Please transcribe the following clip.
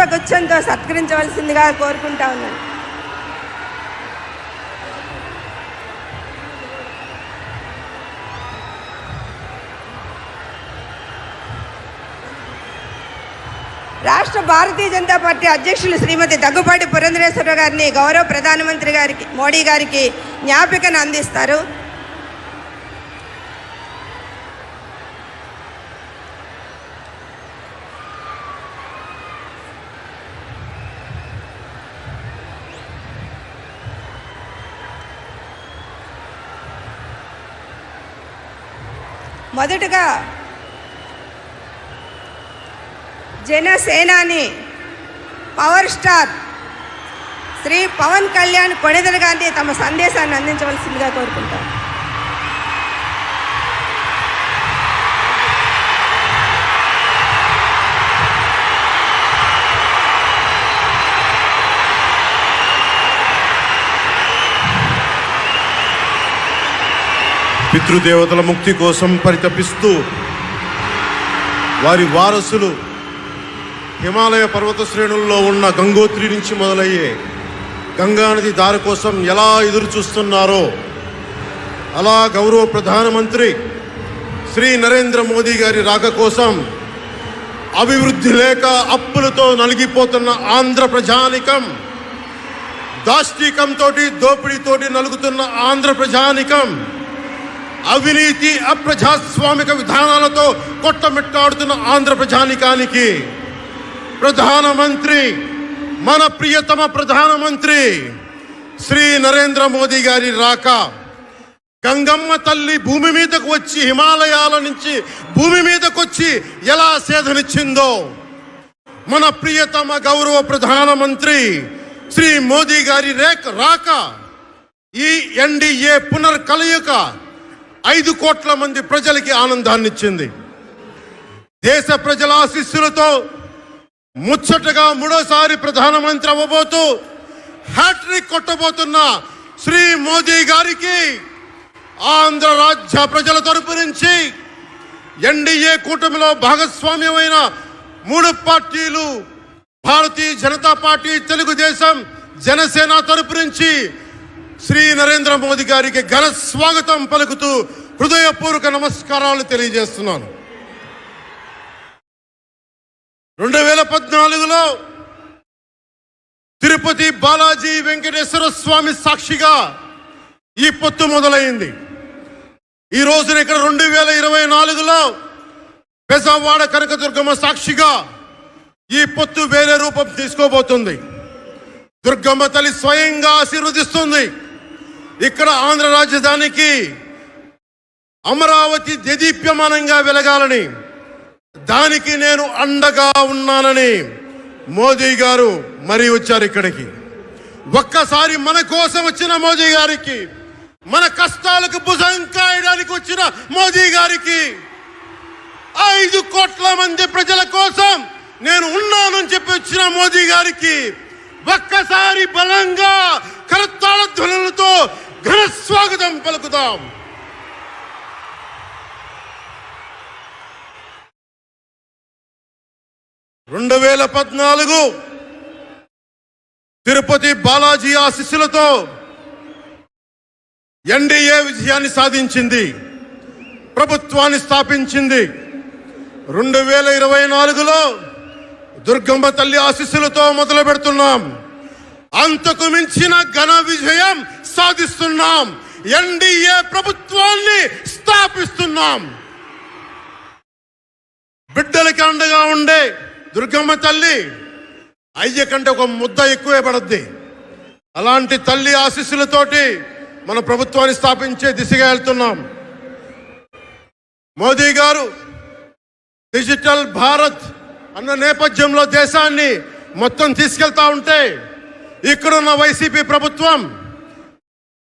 పుష్పగుచ్చంతో సత్కరించవలసిందిగా కోరుకుంటా ఉన్నాను. రాష్ట్ర భారతీయ జనతా పార్టీ అధ్యక్షులు శ్రీమతి దగ్గుపాటి పురంధరేశ్వరరావు గారిని గౌరవ ప్రధానమంత్రి గారికి మోడీ గారికి జ్ఞాపికను అందిస్తారు. మొదటగా జనసేనాని పవర్ స్టార్ శ్రీ పవన్ కళ్యాణ్ కొణిదెల గాంధీ తమ సందేశాన్ని అందించవలసిందిగా కోరుకుంటారు. పితృదేవతల ముక్తి కోసం పరితపిస్తూ వారి వారసులు హిమాలయ పర్వత శ్రేణుల్లో ఉన్న గంగోత్రి నుంచి మొదలయ్యే గంగానది దారి కోసం ఎలా ఎదురు చూస్తున్నారో అలా గౌరవ ప్రధానమంత్రి శ్రీ నరేంద్ర మోదీ గారి రాక కోసం అభివృద్ధి లేక అప్పులతో నలిగిపోతున్న ఆంధ్ర ప్రజానికం, దాష్టీకంతో దోపిడీతోటి నలుగుతున్న ఆంధ్ర ప్రజానికం, అవినీతి అప్రజాస్వామిక విధానాలతో కొట్టమిట్టాడుతున్న ఆంధ్ర ప్రజానికానికి ప్రధానమంత్రి, మన ప్రియతమ ప్రధానమంత్రి శ్రీ నరేంద్ర మోదీ గారి రాక, గంగమ్మ తల్లి భూమి మీదకు వచ్చి హిమాలయాల నుంచి భూమి మీదకు వచ్చి ఎలా సేధనిచ్చిందో మన ప్రియతమ గౌరవ ప్రధానమంత్రి శ్రీ మోదీ గారి రాక ఈ ఎన్డీఏ పునర్కలయిక 5 కోట్ల మంది ప్రజలకి ఆనందాన్నిచ్చింది. దేశ ప్రజల ఆశీస్సులతో ముచ్చటగా 3వ ప్రధానమంత్రి అవ్వబోతూ హ్యాట్రిక్ కొట్టబోతున్న శ్రీ మోదీ గారికి ఆంధ్ర రాజ్య ప్రజల తరపు నుంచి ఎన్డీఏ కూటమిలో భాగస్వామ్యమైన 3 పార్టీలు భారతీయ జనతా పార్టీ, తెలుగుదేశం, జనసేన తరపు నుంచి శ్రీ నరేంద్ర మోదీ గారికి ఘన స్వాగతం పలుకుతూ హృదయపూర్వక నమస్కారాలు తెలియజేస్తున్నాను. 2014లో తిరుపతి బాలాజీ వెంకటేశ్వర స్వామి సాక్షిగా ఈ పొత్తు మొదలైంది. ఈ రోజున ఇక్కడ 2024లో బెజవాడ కనకదుర్గమ్మ సాక్షిగా ఈ పొత్తు వేరే రూపం తీసుకోబోతుంది. దుర్గమ్మ తల్లి స్వయంగా ఆశీర్వదిస్తుంది. ఇక్కడ ఆంధ్ర రాజధానికి అమరావతి దేదీప్యమానంగా వెలగాలని, దానికి నేను అండగా ఉన్నానని మోదీ గారు మరీ వచ్చారు ఇక్కడికి. ఒక్కసారి మన కోసం వచ్చిన మోదీ గారికి, మన కష్టాలకు భుజం కాయడానికి వచ్చిన మోదీ గారికి, 5 కోట్ల మంది ప్రజల కోసం నేను ఉన్నానని చెప్పి వచ్చిన మోదీ గారికి ఒక్కసారి బలంగా కరతాళ ధ్వనులతో ఘన స్వాగతం పలుకుదాం. రెండు 2014 తిరుపతి బాలాజీ ఆశీస్సులతో ఎన్డీఏ విజయాన్ని సాధించింది, ప్రభుత్వాన్ని స్థాపించింది. 2024లో దుర్గమ్మ తల్లి ఆశీస్సులతో మొదలు పెడుతున్నాం. అంతకు మించిన ఘన విజయం సాధిస్తున్నాం. ఎన్డీఏ ప్రభుత్వాన్ని స్థాపిస్తున్నాం. బిడ్డలకి అండగా ఉండే దుర్గమ్మ తల్లి అయ్య కంటే ఒక ముద్ద ఎక్కువే పడద్ది. అలాంటి తల్లి ఆశీస్సులతోటి మన ప్రభుత్వాన్ని స్థాపించే దిశగా వెళ్తున్నాం. మోదీ గారు డిజిటల్ భారత్ అన్న నేపథ్యంలో దేశాన్ని మొత్తం తీసుకెళ్తా ఉంటే ఇక్కడున్న వైసీపీ ప్రభుత్వం